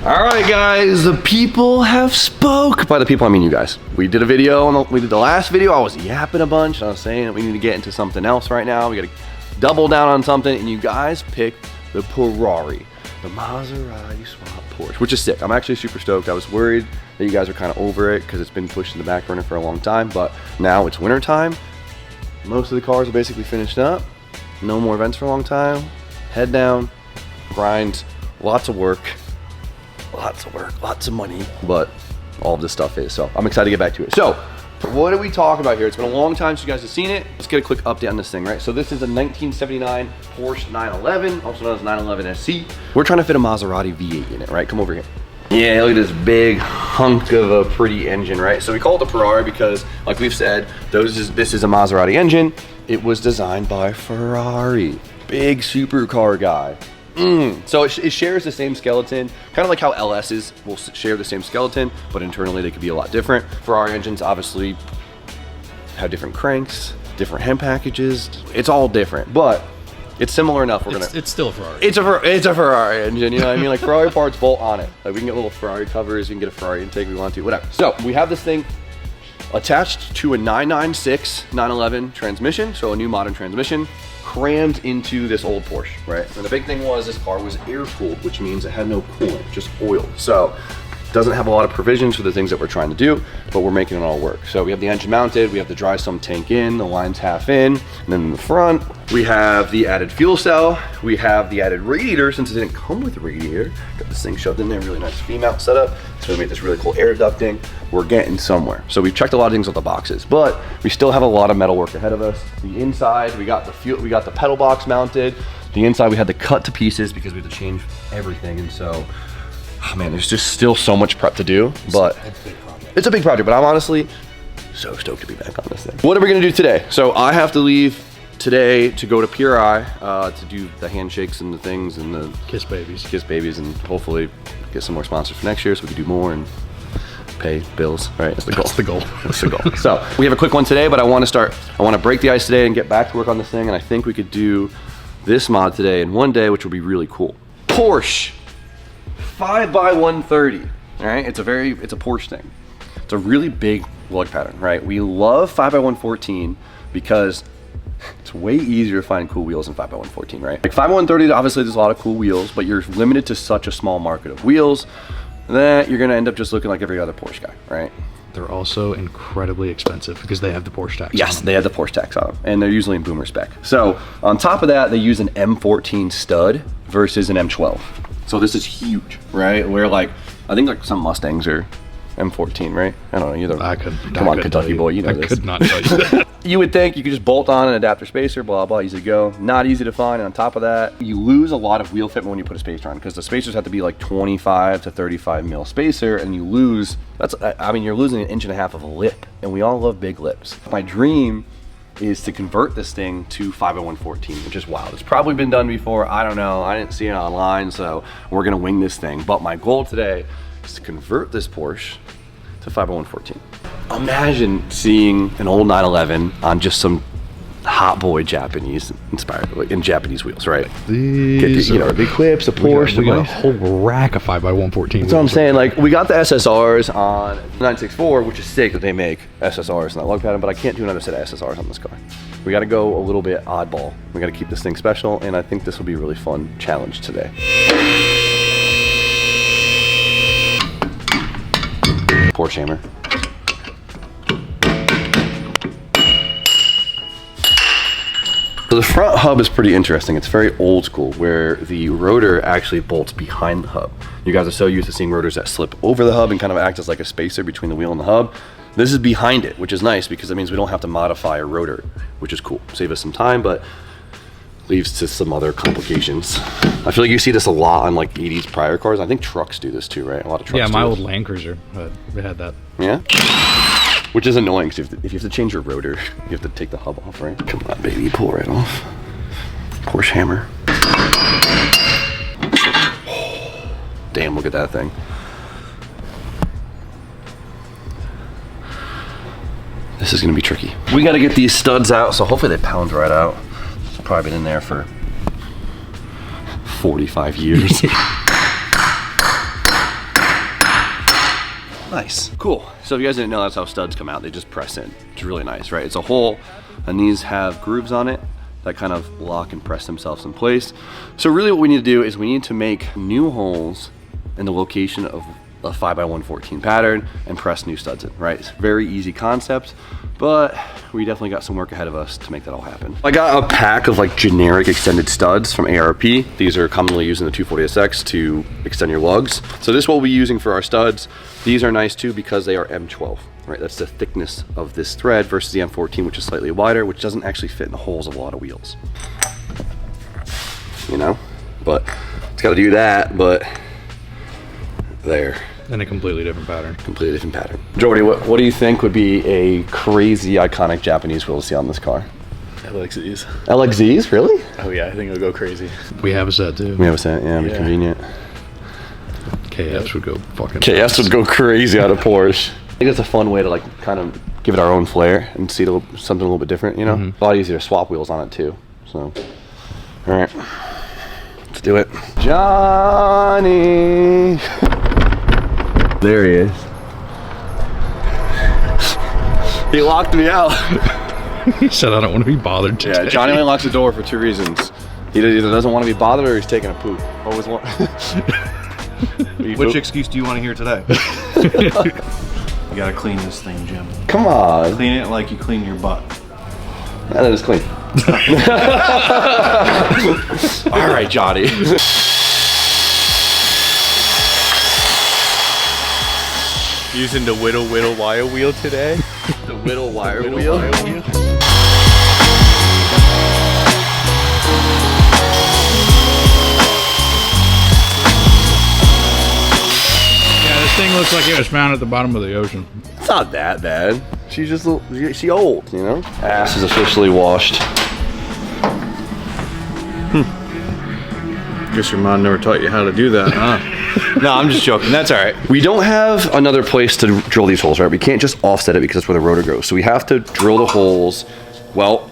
All right, guys, the people have spoke. By the people, I mean you guys. We did a video, we did the last video. I was yapping a bunch. I was saying that we need to get into something else right now. We got to double down on something, and you guys picked the Ferrari, the Maserati swap Porsche, which is sick. I'm actually super stoked. I was worried that you guys are kind of over it because it's been pushed in the back burner for a long time, but now it's winter time. Most of the cars are basically finished up. No more events for a long time. Head down, grind, lots of work, lots of money, but all of this stuff is. So I'm excited to get back to it. So what are we talking about here? It's been a long time since you guys have seen it. Let's get a quick update on this thing, right? So this is a 1979 Porsche 911, also known as 911 SC. We're trying to fit a Maserati V8 in it, right? Come over here. Yeah, look at this big hunk of a pretty engine, right? So we call it the Ferrari because, like we've said, this is a Maserati engine. It was designed by Ferrari. Big supercar guy. So it shares the same skeleton, kind of like how LS's will share the same skeleton, but internally they could be a lot different. Ferrari engines obviously have different cranks, different hem packages. It's all different, but it's similar enough. It's still a Ferrari. It's a Ferrari engine, you know what I mean? Like Ferrari parts bolt on it. Like we can get little Ferrari covers, we can get a Ferrari intake if we want to, whatever. So we have this thing attached to a 996 911 transmission, so a new modern transmission, crammed into this old Porsche, right? And the big thing was this car was air-cooled, which means it had no coolant, just oil. So it doesn't have a lot of provisions for the things that we're trying to do, but we're making it all work. So we have the engine mounted, we have the dry sump tank in, the line's half in, and then in the front, we have the added fuel cell, we have the added radiator, since it didn't come with a radiator. Got this thing shoved in there, really nice V-mount setup. So we made this really cool air ducting. We're getting somewhere. So we've checked a lot of things with the boxes, but we still have a lot of metal work ahead of us. The inside, we got the pedal box mounted. The inside, we had to cut to pieces because we had to change everything. And so, oh man, there's just still so much prep to do, but it's a big project, but I'm honestly so stoked to be back on this thing. What are we gonna do today? So I have to leave today to go to Pure Eye to do the handshakes and the things and the kiss babies, and hopefully get some more sponsors for next year so we can do more and pay bills. Right, that's the goal. That's the goal. So we have a quick one today, but I want to break the ice today and get back to work on this thing, and I think we could do this mod today in one day, which will be really cool. Porsche 5x130. All right, it's a Porsche thing. It's a really big lug pattern, right? We love 5x114 because it's way easier to find cool wheels than 5x114, right? Like 5x130, obviously there's a lot of cool wheels, but you're limited to such a small market of wheels that you're gonna end up just looking like every other Porsche guy, right? They're also incredibly expensive because they have the Porsche tax on them. Yes, they have the Porsche tax on them, and they're usually in boomer spec. So on top of that, they use an M14 stud versus an M12. So this is huge, right? Where like, I think like some Mustangs are M14, right? I don't know, come on, Kentucky boy, you know this. I could not tell you that. You would think you could just bolt on an adapter spacer, blah, blah, easy to go. Not easy to find, and on top of that, you lose a lot of wheel fitment when you put a spacer on, because the spacers have to be like 25 to 35 mil spacer, and you lose, you're losing an inch and a half of a lip, and we all love big lips. My dream is to convert this thing to 5x114, which is wild. It's probably been done before, I don't know, I didn't see it online, so we're gonna wing this thing. But my goal today is to convert this Porsche to 5x114. Imagine seeing an old 911 on just some hot boy Japanese inspired, like in Japanese wheels, right? These get the big clips, the Porsche. We got a whole rack of 5x114. That's what I'm saying. Like we got the SSRs on 964, which is sick that they make SSRs in that lug pattern, but I can't do another set of SSRs on this car. We got to go a little bit oddball. We got to keep this thing special, and I think this will be a really fun challenge today. Porsche hammer. So the front hub is pretty interesting. It's very old school, where the rotor actually bolts behind the hub. You guys are so used to seeing rotors that slip over the hub and kind of act as like a spacer between the wheel and the hub. This is behind it, which is nice because it means we don't have to modify a rotor, which is cool. Save us some time, but leads to some other complications. I feel like you see this a lot on like 80s prior cars. I think trucks do this too, right? A lot of trucks. Yeah, my old Land Cruiser, they had that. Yeah? Which is annoying, because if you have to change your rotor, you have to take the hub off, right? Come on, baby, pull right off. Porsche hammer. Damn, look at that thing. This is gonna be tricky. We gotta get these studs out, so hopefully they pound right out. It's probably been in there for 45 years. Nice, cool. So if you guys didn't know, that's how studs come out. They just press in. It's really nice, right? It's a hole, and these have grooves on it that kind of lock and press themselves in place. So really what we need to do is we need to make new holes in the location of a 5x114 pattern and press new studs in, right? It's a very easy concept, but we definitely got some work ahead of us to make that all happen. I got a pack of like generic extended studs from ARP. These are commonly used in the 240SX to extend your lugs. So this is what we'll be using for our studs. These are nice too because they are M12, right? That's the thickness of this thread versus the M14, which is slightly wider, which doesn't actually fit in the holes of a lot of wheels. You know, but it's got to do that, but there. And a completely different pattern. Completely different pattern. Jordy, what do you think would be a crazy, iconic Japanese wheel to see on this car? LXZs. LXZs, really? Oh yeah, I think it'll go crazy. We have a set too. We have a set, yeah, yeah. Convenient. KS would go fucking KS would go crazy out of Porsche. I think it's a fun way to like kind of give it our own flair and see something a little bit different, you know? A lot easier to swap wheels on it too, so. All right, let's do it. Johnny. There he is. He locked me out. He said, I don't want to be bothered today. Yeah, Johnny only locks the door for 2 reasons. He either doesn't want to be bothered or he's taking a poop. Always one. Which excuse do you want to hear today? You gotta clean this thing, Jim. Come on. Clean it like you clean your butt. That is clean. All right, Johnny. Using the whittle wire wheel today. The whittle wire wheel. Yeah, this thing looks like it was found at the bottom of the ocean. It's not that bad. She's just she old, you know. Ass is officially washed. Guess your mom never taught you how to do that, huh? No, I'm just joking. That's all right. We don't have another place to drill these holes, right? We can't just offset it because that's where the rotor goes. So we have to drill the holes, well,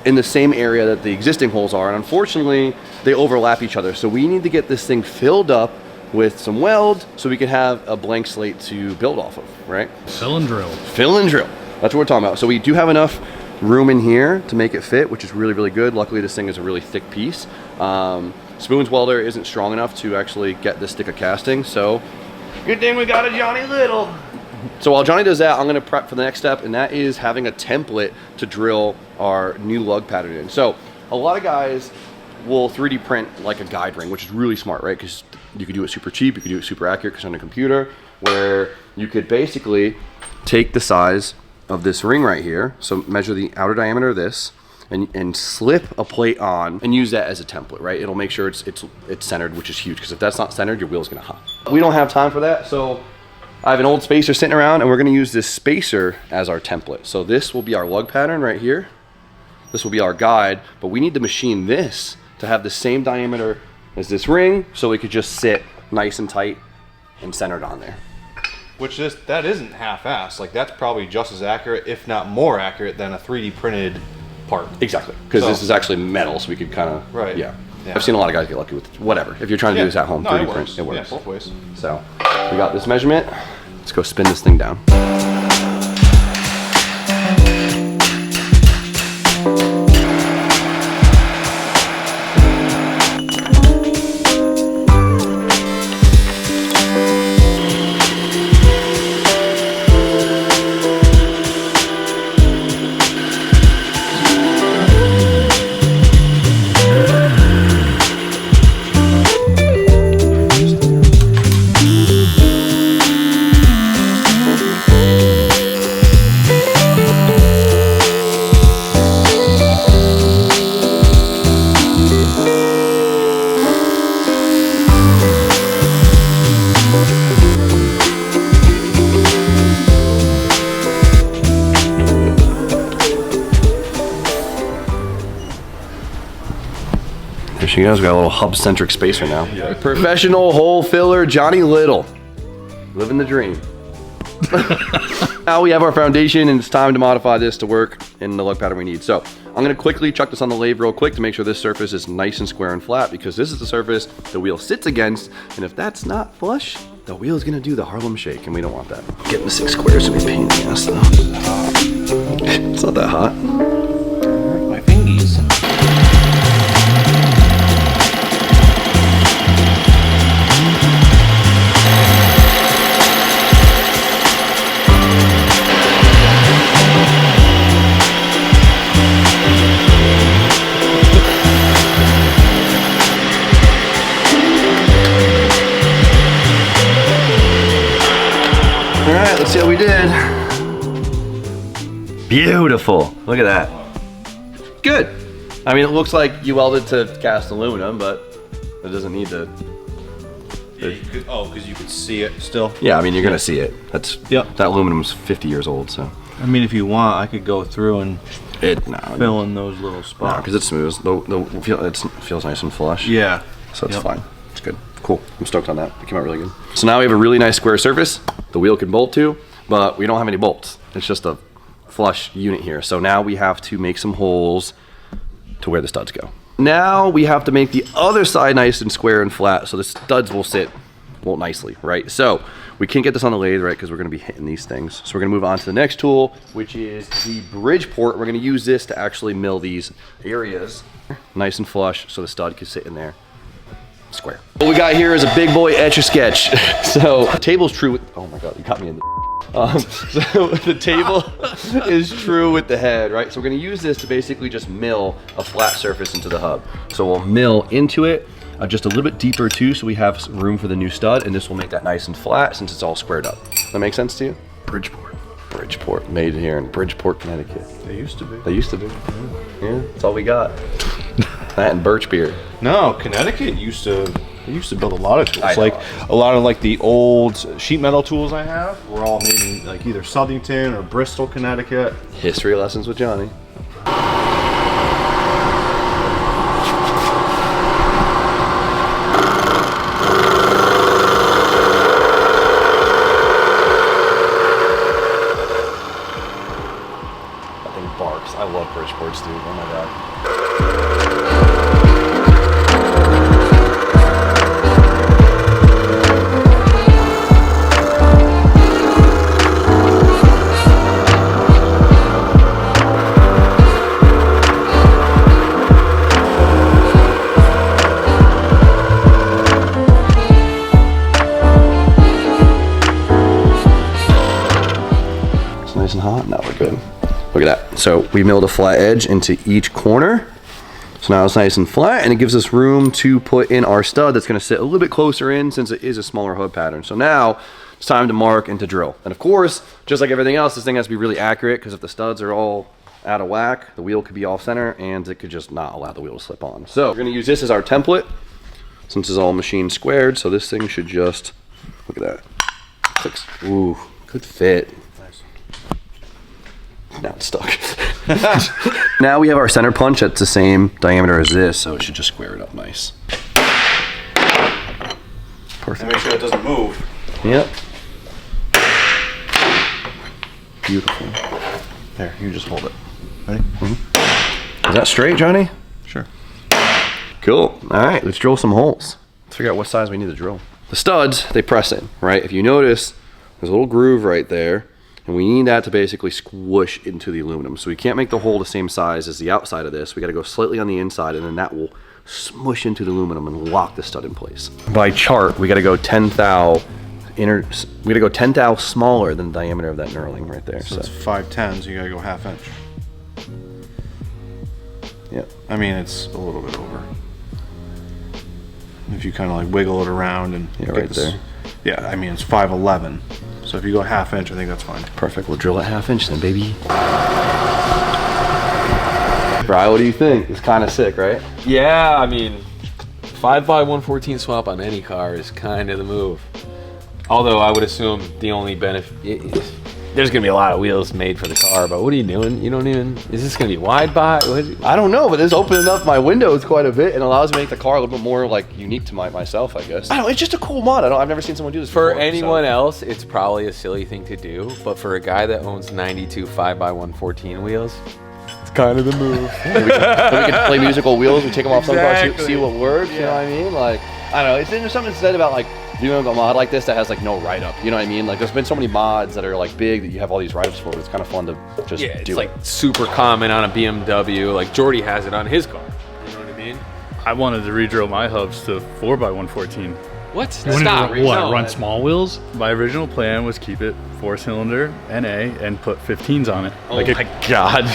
in the same area that the existing holes are. And unfortunately, they overlap each other. So we need to get this thing filled up with some weld so we can have a blank slate to build off of, right? Fill and drill. Fill and drill. That's what we're talking about. So we do have enough room in here to make it fit, which is really, really good. Luckily, this thing is a really thick piece. Spoon's welder isn't strong enough to actually get this thick of casting, so good thing we got a Johnny Little. So while Johnny does that, I'm gonna prep for the next step, and that is having a template to drill our new lug pattern in. So a lot of guys will 3D print like a guide ring, which is really smart, right? Because you could do it super cheap, you could do it super accurate because on a computer, where you could basically take the size of this ring right here, so measure the outer diameter of this, and slip a plate on and use that as a template, right? It'll make sure it's centered, which is huge, because if that's not centered, your wheel's gonna hop. We don't have time for that, so I have an old spacer sitting around, and we're gonna use this spacer as our template. So this will be our lug pattern right here. This will be our guide, but we need to machine this to have the same diameter as this ring, so it could just sit nice and tight and centered on there. Which that isn't half-assed. Like that's probably just as accurate, if not more accurate, than a 3D printed part. Exactly, because this is actually metal, so we could kind of, right. Yeah. I've seen a lot of guys get lucky with whatever. If you're trying to do this at home, 3D print, it works. Yeah, both ways. So we got this measurement. Let's go spin this thing down. There she goes, got a little hub-centric spacer now. Yeah. Professional hole filler, Johnny Little. Living the dream. Now we have our foundation and it's time to modify this to work in the lug pattern we need. So I'm gonna quickly chuck this on the lathe real quick to make sure this surface is nice and square and flat, because this is the surface the wheel sits against, and if that's not flush, the wheel's gonna do the Harlem Shake, and we don't want that. Getting the 6 squares would be a pain in the ass though. It's not that hot. My fingies. All right, let's see how we did. Beautiful. Look at that. Good. I mean, it looks like you welded to cast aluminum, but it doesn't need to. Oh, because you could see it still. Yeah, I mean, you're gonna see it. That's Yep. That aluminum's 50 years old, so. I mean, if you want, I could go through and No, fill in those little spots. because it's smooth. It feels nice and flush. Yeah. So it's fine. It's good. Cool. I'm stoked on that. It came out really good. So now we have a really nice square surface the wheel can bolt to, but we don't have any bolts. It's just a flush unit here. So now we have to make some holes to where the studs go. Now we have to make the other side nice and square and flat so the studs will sit nicely, right? So we can't get this on the lathe, right, because we're going to be hitting these things. So we're going to move on to the next tool, which is the Bridgeport. We're going to use this to actually mill these areas nice and flush so the stud can sit in there square. What we got here is a big boy Etch-a-Sketch. So the table's true with, oh my God, you got me in the so the table is true with the head, right? So we're gonna use this to basically just mill a flat surface into the hub. So we'll mill into it just a little bit deeper too, so we have room for the new stud, and this will make that nice and flat since it's all squared up. That make sense to you? Bridgeport. Bridgeport, made here in Bridgeport, Connecticut. They used to be. They used to be. Yeah, that's all we got. That and birch beer. No, Connecticut used to. They used to build a lot of tools. I know. Like a lot of like the old sheet metal tools I have were all made in like either Southington or Bristol, Connecticut. History lessons with Johnny. That thing barks. I love Bridgeports, dude. Oh my God. Nice and hot. Now we're good. Look at that. So we milled a flat edge into each corner. So now it's nice and flat, and it gives us room to put in our stud that's going to sit a little bit closer in since it is a smaller hub pattern. So now it's time to mark and to drill. And of course, just like everything else, this thing has to be really accurate, because if the studs are all out of whack, the wheel could be off center and it could just not allow the wheel to slip on. So we're going to use this as our template since it's all machine squared. So this thing should just, look at that. Ooh, good fit. Now it's stuck. Now we have our center punch that's the same diameter as this, so it should just square it up nice. Perfect. And make sure it doesn't move. Yep. Beautiful. There, you just hold it. Ready? Is that straight, Johnny? Sure. Cool. All right, let's drill some holes. Let's figure out what size we need to drill. The studs, they press in, right? If you notice, there's a little groove right there, and we need that to basically squish into the aluminum. So we can't make the hole the same size as the outside of this. We gotta go slightly on the inside, and then that will smush into the aluminum and lock the stud in place. By chart, we gotta go 10 thou smaller than the diameter of that knurling right there. So it's 5/10, so you gotta go 1/2 inch. Yep. I mean, it's a little bit over. If you kind of like wiggle it around and Yeah, get right this, there. Yeah, I mean, it's 5/11. So if you go 1/2 inch, I think that's fine. Perfect, we'll drill at 1/2 inch then, baby. Bri, what do you think? It's kind of sick, right? Yeah, I mean, 5x114 swap on any car is kind of the move. Although I would assume the only benefit, there's gonna be a lot of wheels made for the car, but what are you doing? You don't even, is this gonna be wide body? I don't know, but this opening up my windows quite a bit and allows me to make the car a little bit more like unique to myself, I guess. I don't know, it's just a cool mod. I've never seen someone do this For before, anyone so. else, it's probably a silly thing to do, but for a guy that owns 92 5x114 wheels, it's kind of the move. we can play musical wheels, we take them off some cars, Exactly. see what works, you know what I mean? Like, I don't know, there's something said about like you know, a mod like this that has like no write-up. You know what I mean? Like there's been so many mods that are like big that you have all these write-ups for, but it's kind of fun to just Yeah, it's do like super common on a BMW. Like Jordy has it on his car. You know what I mean? I wanted to redrill my hubs to 4x114. What? You wanted Stop. to what, No. run small wheels? My original plan was keep it 4-cylinder NA and put 15s on it. Oh my God.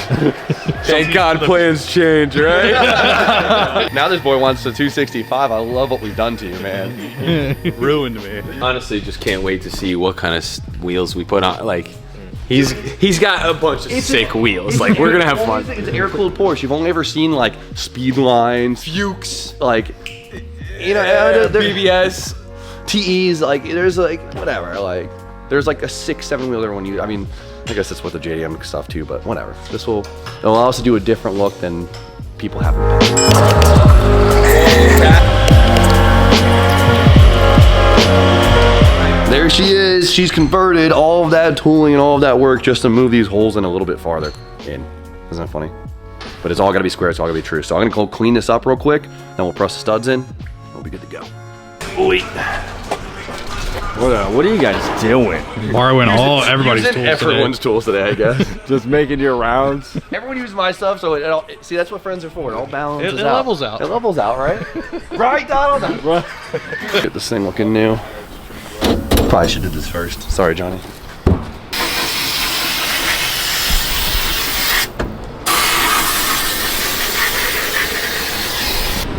Thank God plans change, right? Now this boy wants the 265. I love what we've done to you, man. Ruined me. Honestly, just can't wait to see what kind of wheels we put on. Like, he's got a bunch of sick wheels. Like, we're gonna have fun. It's an air-cooled Porsche. You've only ever seen like speed lines, Fuchs, like, you know, BBS. TEs, like there's like whatever, like there's like a 6-7 wheeler when you, I mean, I guess that's what the JDM stuff too, but whatever. It'll allow us to do a different look than people have. There she is. She's converted all of that tooling and all of that work just to move these holes in a little bit farther in. Isn't that funny? But it's all gotta be square, it's all gotta be true. So I'm gonna go clean this up real quick, then we'll press the studs in. We'll be good to go. Wait. What are you guys doing? Borrowing everybody's Using tools everyone's tools today, I guess. Just making your rounds? Everyone uses my stuff, so see, that's what friends are for. It all balances It out. levels out. It levels out, right? Right, Donald? Get this thing looking new. Probably should do this first. Sorry, Johnny.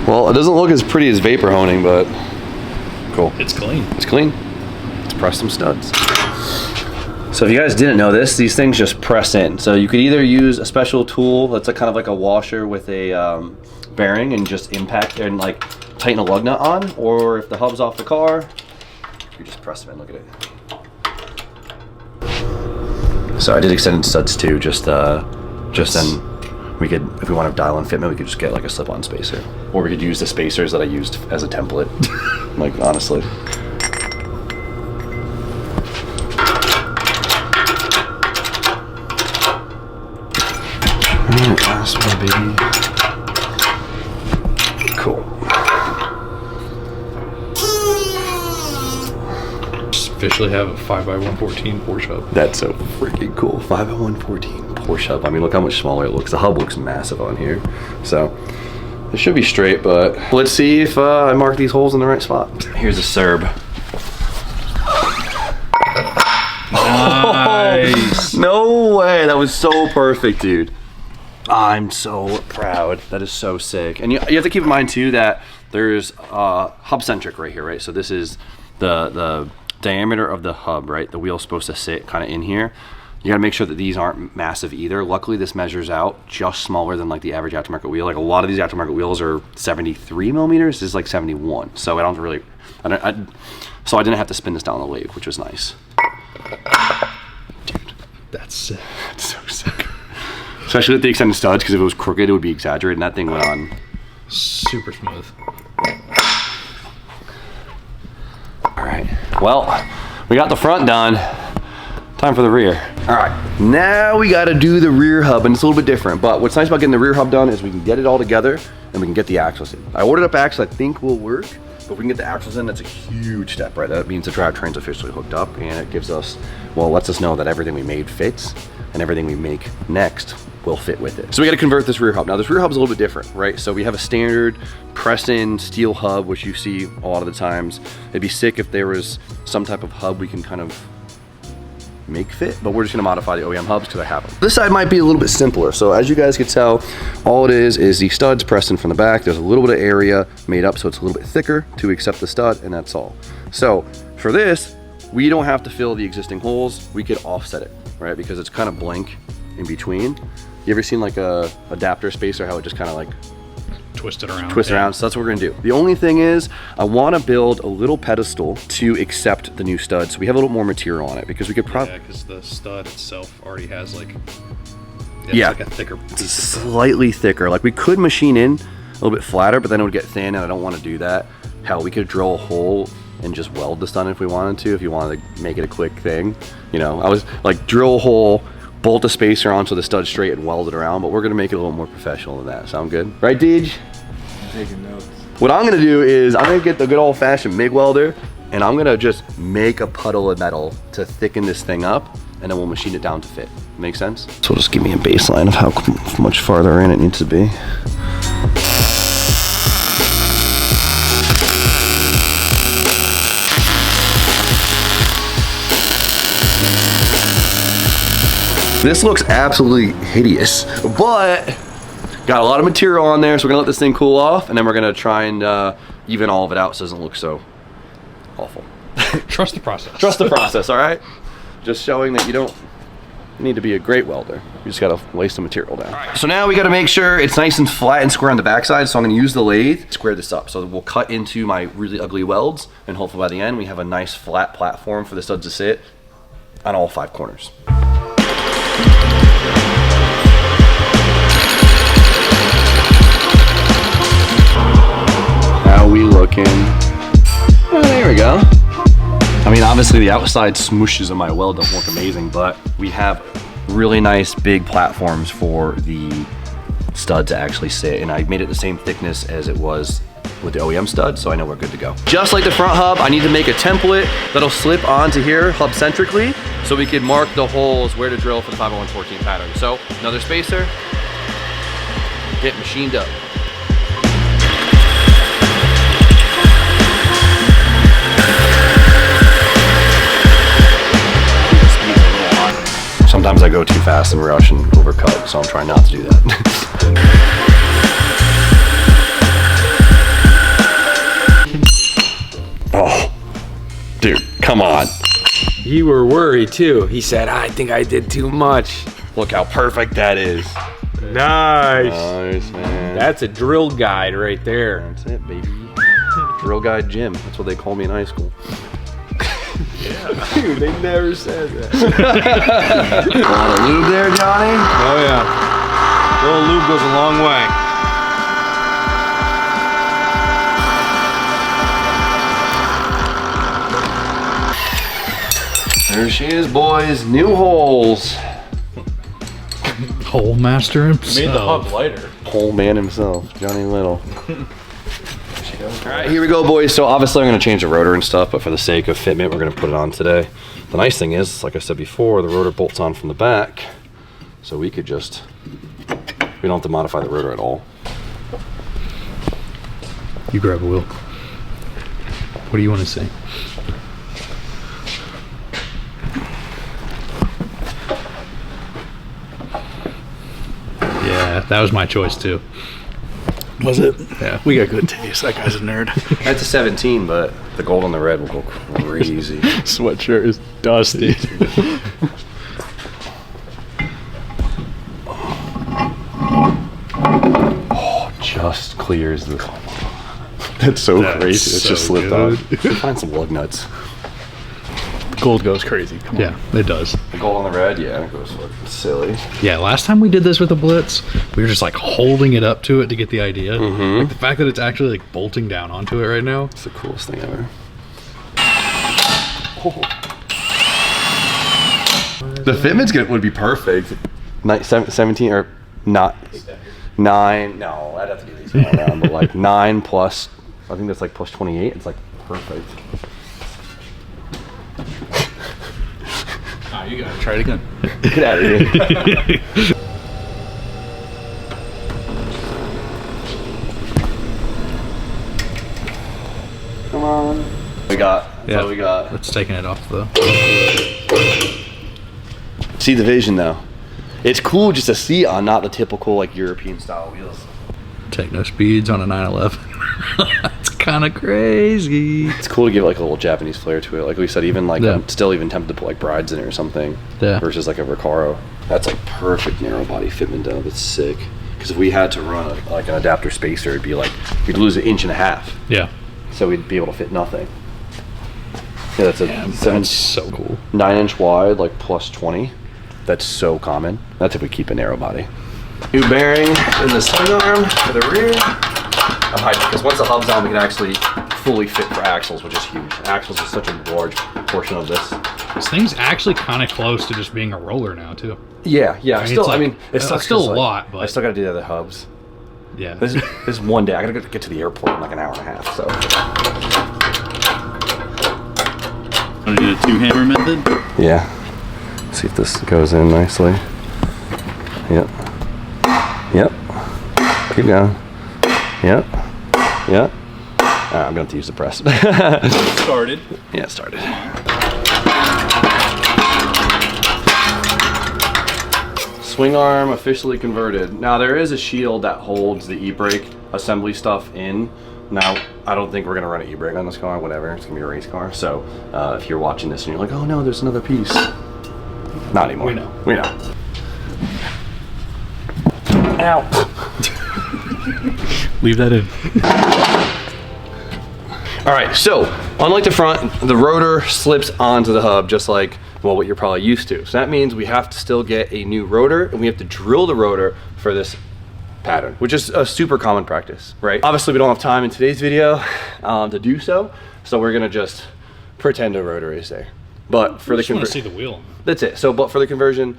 Well, it doesn't look as pretty as vapor honing, but cool. It's clean. It's clean. Let's press some studs. So if you guys didn't know this, these things just press in. So you could either use a special tool that's a kind of like a washer with a bearing and just impact and like tighten a lug nut on, or if the hub's off the car, you just press them in. Look at it. So I did extended studs too, just then we could, if we want to dial in fitment, we could just get like a slip-on spacer. Or we could use the spacers that I used as a template. Like, honestly. Alright, last one, baby. Cool. Just officially have a 5x114 Porsche hub. That's so freaking cool. 5x114 Porsche hub. I mean, look how much smaller it looks. The hub looks massive on here. So, it should be straight, but let's see if I mark these holes in the right spot. Here's a Serb. Nice. No way. That was so perfect, dude. I'm so proud. That is so sick. And you have to keep in mind, too, that there's hub-centric right here, right? So this is the diameter of the hub, right? The wheel's supposed to sit kind of in here. You gotta make sure that these aren't massive either. Luckily, this measures out just smaller than like the average aftermarket wheel. Like a lot of these aftermarket wheels are 73 millimeters. This is like 71. So I don't really, so I didn't have to spin this down the lathe, which was nice. Dude, That's sick. that's so sick. Especially with the extended studs, because if it was crooked, it would be exaggerated, and that thing went on. Super smooth. All right, well, we got the front done. Time for the rear. All right, now we gotta do the rear hub, and it's a little bit different, but what's nice about getting the rear hub done is we can get it all together, and we can get the axles in. I ordered up axles I think will work, but if we can get the axles in, that's a huge step, right? That means the drivetrain's officially hooked up, and it gives us, well, lets us know that everything we made fits, and everything we make next will fit with it. So we gotta convert this rear hub. Now this rear hub is a little bit different, right? So we have a standard press-in steel hub, which you see a lot of the times. It'd be sick if there was some type of hub we can kind of make fit, but we're just gonna modify the OEM hubs because I have them. This side might be a little bit simpler. So as you guys can tell, all it is the studs pressed in from the back. There's a little bit of area made up so it's a little bit thicker to accept the stud, and that's all. So for this, we don't have to fill the existing holes. We could offset it, right? Because it's kind of blank in between. You ever seen like a adapter spacer, how it just kind of like Twist it around. twist around? So that's what we're gonna do. The only thing is, I wanna build a little pedestal to accept the new studs. So we have a little more material on it because we could probably, Yeah, because the stud itself already has like, Yeah. like a thicker piece of slightly thicker. Like we could machine in a little bit flatter, but then it would get thin, and I don't want to do that. Hell, we could drill a hole and just weld the stud if we wanted to, if you wanted to make it a quick thing. You know, I was like, drill a hole, bolt a spacer onto the stud straight and weld it around, but we're gonna make it a little more professional than that. Sound good? Right, Deej? Taking notes. What I'm gonna do is I'm gonna get the good old-fashioned MIG welder, and I'm gonna just make a puddle of metal to thicken this thing up, and then we'll machine it down to fit. Make sense? So just give me a baseline of how much farther in it needs to be. This looks absolutely hideous, but got a lot of material on there, so we're gonna let this thing cool off, and then we're gonna try and even all of it out so it doesn't look so awful. Trust the process. Trust the process, all right? Just showing that you don't need to be a great welder. You just gotta lay some material down. Right. So now we gotta make sure it's nice and flat and square on the backside, so I'm gonna use the lathe to square this up. So we'll cut into my really ugly welds, and hopefully by the end we have a nice flat platform for the studs to sit on all 5 corners. How we looking? Oh, there we go. I mean, obviously the outside smooshes of my weld don't look amazing, but we have really nice big platforms for the stud to actually sit, and I made it the same thickness as it was with the OEM stud, so I know we're good to go. Just like the front hub, I need to make a template that'll slip onto here hub centrically, so we can mark the holes where to drill for the 50114 pattern. So another spacer, get machined up. Sometimes I go too fast and rush and overcut, so I'm trying not to do that. Oh, dude, come on. You were worried too. He said, I think I did too much. Look how perfect that is. Nice. Nice, man. That's a drill guide right there. That's it, baby. Drill guide Jim. That's what they call me in high school. Dude, they never said that. A lot of lube there, Johnny? Oh yeah. A little lube goes a long way. There she is, boys. New holes. Hole master himself. Made the hub lighter. Hole man himself, Johnny Little. All right, here we go, boys. So obviously I'm gonna change the rotor and stuff, but for the sake of fitment, we're gonna put it on today. The nice thing is, like I said before, the rotor bolts on from the back, so we could just, we don't have to modify the rotor at all. You grab a wheel. What do you want to see? Yeah, that was my choice too. Was it? Yeah. We got good taste. That guy's a nerd. That's a 17, but the gold on the red will go crazy. Sweatshirt is dusty. Oh, just clears the. That's so That's crazy. It's so just slipped good. on. Find some lug nuts. Gold goes crazy. Come on. Yeah, it does. The gold on the red, yeah, it goes fucking silly. Yeah, last time we did this with a Blitz, we were just like holding it up to it to get the idea. Mm-hmm. Like the fact that it's actually like bolting down onto it right now. It's the coolest thing ever. The fitment's would be perfect. 17 or not 9. No, I'd have to do these all around, but like 9 plus. I think that's like plus 28. It's like perfect. You gotta try it again. Get out of here. Come on. We got. That's Yeah. what we got. It's taking it off though. See the vision though. It's cool just to see on not the typical like European style wheels. Techno speeds on a 911. That's kind of crazy. It's cool to give like a little Japanese flair to it. Like we said, even like Yeah. I'm still even tempted to put like brides in it or something. Yeah. Versus like a Recaro. That's like perfect narrow body fitment though. That's sick. Because if we had to run like an adapter spacer, it'd be like we'd lose 1.5 inches. Yeah. So we'd be able to fit nothing. Yeah, that's a That's so cool. 9-inch wide, like plus 20. That's so common. That's if we keep a narrow body. New bearing in the swing arm for the rear. Because once the hub's on, we can actually fully fit for axles, which is huge. Axles is such a large portion of this. This thing's actually kind of close to just being a roller now too. Yeah. It's still a lot, but I still got to do the other hubs. yeah. This is one day. I got to get to the airport in like an hour and a half. So Want to do the 2-hammer method? Yeah. See if this goes in nicely. Yep. Yep. Keep going. Yep. Yep. I'm going to use the press. Started. Yeah, it started. Swing arm officially converted. Now there is a shield that holds the e-brake assembly stuff in. Now, I don't think we're gonna run an e-brake on this car, whatever. It's gonna be a race car. So if you're watching this and you're like, oh no, there's another piece. Not anymore. We know. We know. Ow. Leave that in. All right, so unlike the front, the rotor slips onto the hub just like, well, what you're probably used to. So that means we have to still get a new rotor and we have to drill the rotor for this pattern, which is a super common practice, right? Obviously, we don't have time in today's video to do so, so we're gonna just pretend a rotor is there. But for the just want to see the wheel. That's it. So, but for the conversion,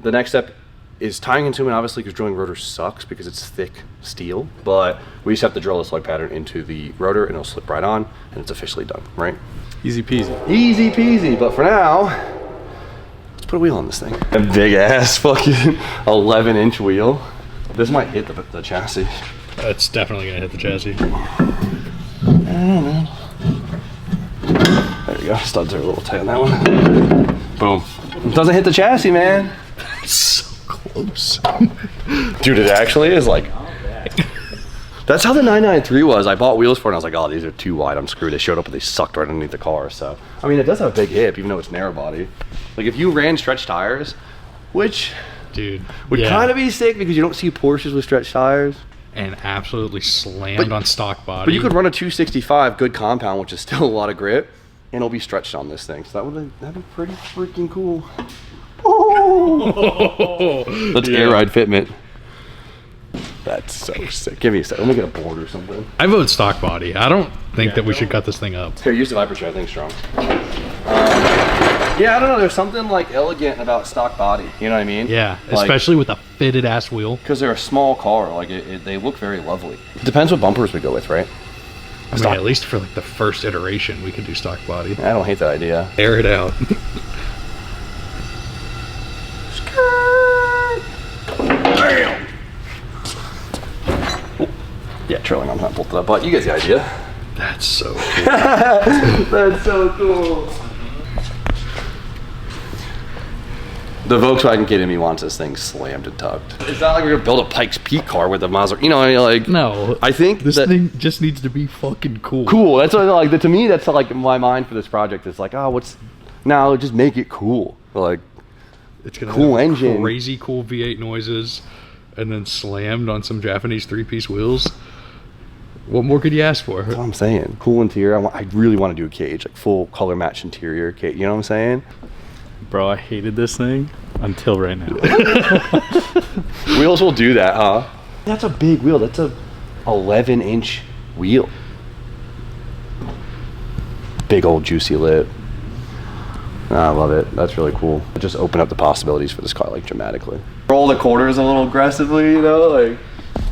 the next step is tying into it, obviously, because drilling rotors sucks because it's thick steel, but we just have to drill this slug pattern into the rotor and it'll slip right on and it's officially done, right? Easy peasy. Easy peasy, but for now, let's put a wheel on this thing. A big ass fucking 11-inch wheel. This might hit the chassis. It's definitely gonna hit the chassis. There you go, studs are a little tight on that one. Boom. It doesn't hit the chassis, man. So close. Dude, it actually is like, that's how the 993 was. I bought wheels for it and I was like, oh, these are too wide, I'm screwed. They showed up and they sucked right underneath the car. So, I mean, it does have a big hip, even though it's narrow body. Like if you ran stretch tires, which Dude. would kind of be sick because you don't see Porsches with stretch tires. And absolutely slammed on stock body. But you could run a 265 good compound, which is still a lot of grip, and it'll be stretched on this thing. So that'd be pretty freaking cool. Oh. Let's air ride fitment. That's so sick. Give me a sec. Let me get a board or something. I vote stock body. I don't think that we should cut this thing up. Here, use the Viper chair. I think strong. Yeah, I don't know. There's something like elegant about stock body. You know what I mean? Yeah, Like, especially with a fitted ass wheel. because they're a small car. Like they look very lovely. It depends what bumpers we go with, right? I mean, at least for like the first iteration, we could do stock body. I don't hate that idea. Air it out. Bam! Yeah, trailing arm's not bolted up, but you get the idea. That's so cool. That's so cool. The Volkswagen kid in me wants this thing slammed and tucked. It's not like we're gonna build a Pikes Peak car with a Maserati. You know, like No. I think This that, thing just needs to be fucking cool. cool. That's what I like. To me, that's like my mind for this project. Is like, oh, what's now? Just make it cool. Like, It's gonna Cool have engine. crazy cool V8 noises, and then slammed on some Japanese 3-piece wheels. What more could you ask for? that's what I'm saying. Cool interior. I really want to do a cage, like full color match interior cage. You know what I'm saying? Bro, I hated this thing until right now. Wheels will do that, huh? That's a big wheel. That's a 11-inch wheel. Big old juicy lip. I love it. That's really cool. Just open up the possibilities for this car like dramatically. Roll the corners a little aggressively, you know,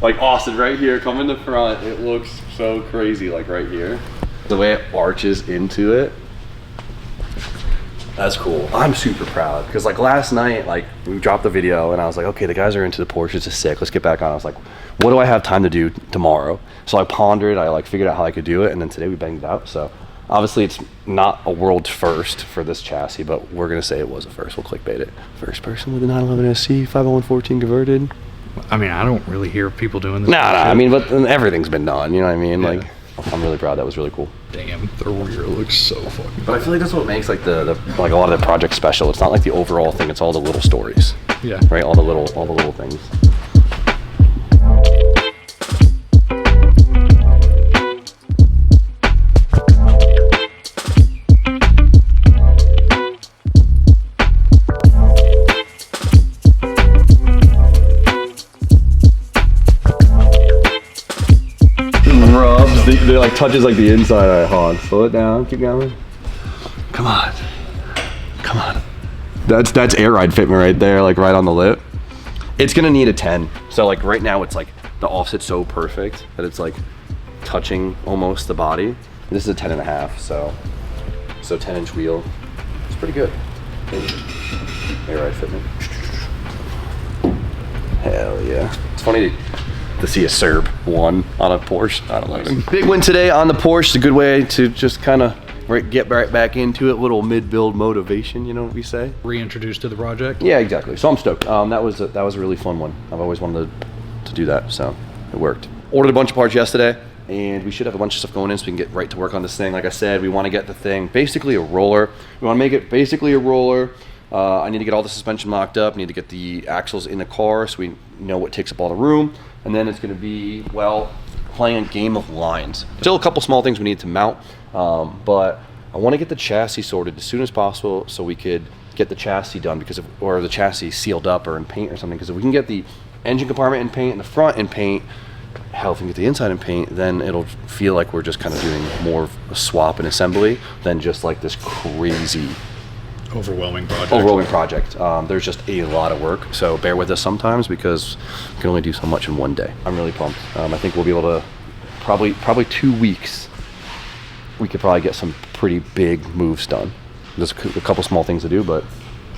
like Austin right here. Come in the front. It looks so crazy, like right here. The way it arches into it. That's cool. I'm super proud because like last night, like we dropped the video and I was like, okay, the guys are into the Porsches. It's sick. Let's get back on. I was like, what do I have time to do tomorrow? So I pondered. I like figured out how I could do it, and then today we banged it out. So obviously it's not a world first for this chassis, but we're gonna say it was a first. We'll clickbait it. First person with a 911 SC 50114 converted. I mean, I don't really hear people doing this. Nah. shit. I mean, but everything's been done. You know what I mean? Yeah. Like, I'm really proud. That was really cool. Damn, the rear looks so fucking. But I feel like that's what makes like the like a lot of the projects special. It's not like the overall thing. It's all the little stories. Yeah. Right, all the little things. Rubs, they like touches like the inside. All right, hold on, slow it down, keep going. Come on. That's air ride fitment right there, like right on the lip. It's gonna need a 10. So like right now it's like the offset's so perfect that it's like touching almost the body. This is a 10.5, so So 10-inch wheel. It's pretty good. Air ride fitment. Hell yeah. It's funny to see a Serb 1 on a Porsche 911. Big win today on the Porsche. It's a good way to just kind of get right back into it. Little mid-build motivation, you know what we say? Reintroduced to the project. Yeah, exactly. So I'm stoked. That was a really fun one. I've always wanted to do that, so it worked. Ordered a bunch of parts yesterday, and we should have a bunch of stuff going in so we can get right to work on this thing. Like I said, we want to get the thing basically a roller. We want to make it basically a roller. I need to get all the suspension mocked up. I need to get the axles in the car so we know what takes up all the room. And then it's going to be, well, playing a game of lines. Still a couple small things we need to mount, but I want to get the chassis sorted as soon as possible so we could get the chassis done or the chassis sealed up or in paint or something. Because if we can get the engine compartment in paint and the front in paint, hell, if we can get the inside in paint, then it'll feel like we're just kind of doing more of a swap and assembly than just like this crazy Overwhelming project. There's just a lot of work, so bear with us sometimes because we can only do so much in one day. I'm really pumped. I think we'll be able to probably 2 weeks. We could probably get some pretty big moves done. There's a couple small things to do, but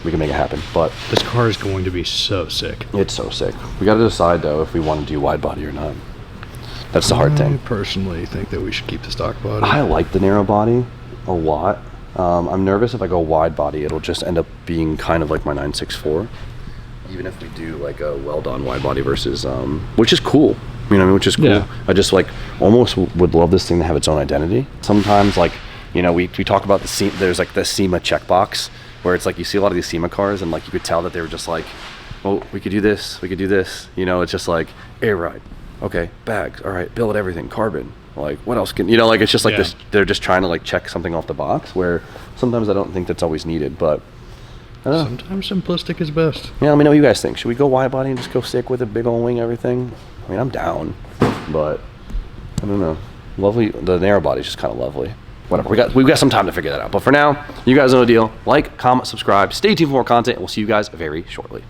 we can make it happen. But This car is going to be so sick. it's so sick. We got to decide though if we want to do wide body or not. That's the hard I thing. personally think that we should keep the stock body. I like the narrow body a lot. I'm nervous if I go wide body, it'll just end up being kind of like my 964. Even if we do like a well-done wide body versus, which is cool. You know what I mean? Which is cool. Yeah. I just like almost would love this thing to have its own identity. Sometimes like, you know, we talk about there's like the SEMA checkbox where it's like you see a lot of these SEMA cars and like you could tell that they were just like, oh, we could do this. You know, it's just like air ride. Okay, bags. All right, build everything, carbon. Like what else can, you know, like it's just like this, they're just trying to like check something off the box where sometimes I don't think that's always needed, but I don't know. Sometimes simplistic is best. Yeah, let me know what you guys think. Should we go wide body and just go sick with a big old wing, everything? I mean, I'm down, but I don't know. Lovely, the narrow body is just kind of lovely. Whatever, we've got some time to figure that out. But for now, you guys know the deal. Like, comment, subscribe, stay tuned for more content, and we'll see you guys very shortly.